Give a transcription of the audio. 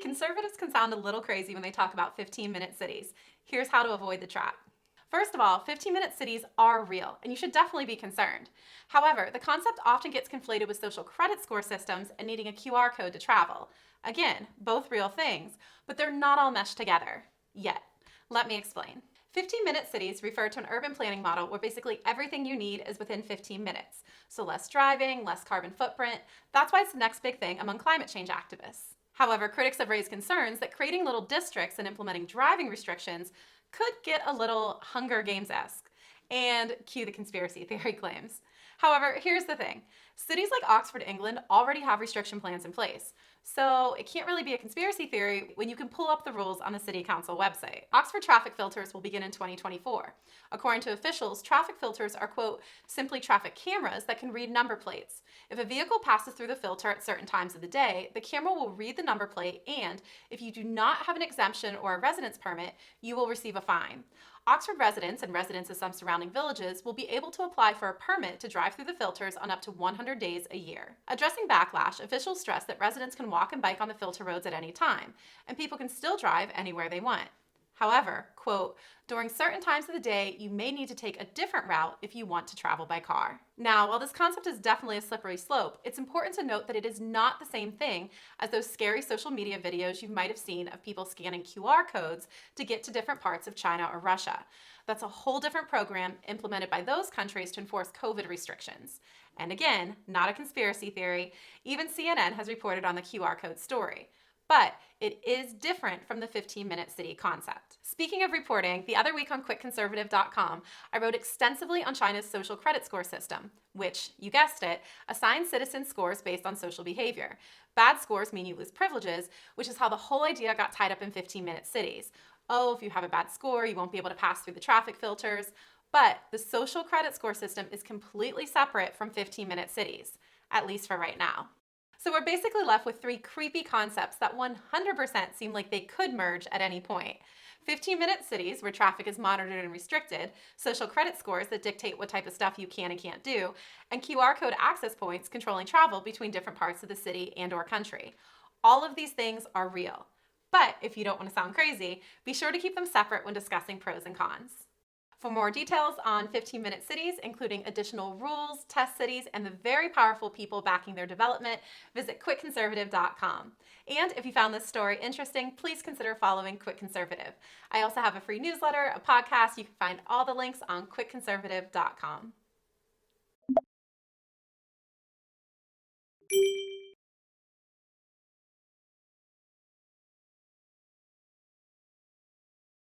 Conservatives can sound a little crazy when they talk about 15-minute cities. Here's how to avoid the trap. First of all, 15-minute cities are real, and you should definitely be concerned. However, the concept often gets conflated with social credit score systems and needing a QR code to travel. Again, both real things, but they're not all meshed together. Yet. Let me explain. 15-minute cities refer to an urban planning model where basically everything you need is within 15 minutes. So less driving, less carbon footprint. That's why it's the next big thing among climate change activists. However, critics have raised concerns that creating little districts and implementing driving restrictions could get a little Hunger Games-esque. And cue the conspiracy theory claims. However, here's the thing. Cities like Oxford, England already have restriction plans in place. So it can't really be a conspiracy theory when you can pull up the rules on the City Council website. Oxford traffic filters will begin in 2024. According to officials, traffic filters are, quote, simply traffic cameras that can read number plates. If a vehicle passes through the filter at certain times of the day, the camera will read the number plate, and if you do not have an exemption or a residence permit, you will receive a fine. Oxford residents and residents of some surrounding villages will be able to apply for a permit to drive through the filters on up to 100 days a year. Addressing backlash, officials stress that residents can walk and bike on the filter roads at any time, and people can still drive anywhere they want. However, quote, during certain times of the day, you may need to take a different route if you want to travel by car. Now, while this concept is definitely a slippery slope, it's important to note that it is not the same thing as those scary social media videos you might have seen of people scanning QR codes to get to different parts of China or Russia. That's a whole different program implemented by those countries to enforce COVID restrictions. And again, not a conspiracy theory. Even CNN has reported on the QR code story. But it is different from the 15-minute city concept. Speaking of reporting, the other week on QuickConservative.com, I wrote extensively on China's social credit score system, which, you guessed it, assigns citizens scores based on social behavior. Bad scores mean you lose privileges, which is how the whole idea got tied up in 15-minute cities. Oh, if you have a bad score, you won't be able to pass through the traffic filters. But the social credit score system is completely separate from 15-minute cities, at least for right now. So we're basically left with three creepy concepts that 100% seem like they could merge at any point. 15-minute cities where traffic is monitored and restricted, social credit scores that dictate what type of stuff you can and can't do, and QR code access points controlling travel between different parts of the city and/or country. All of these things are real. But if you don't want to sound crazy, be sure to keep them separate when discussing pros and cons. For more details on 15-minute cities, including additional rules, test cities, and the very powerful people backing their development, visit QuickConservative.com. And if you found this story interesting, please consider following Quick Conservative. I also have a free newsletter, a podcast. You can find all the links on QuickConservative.com.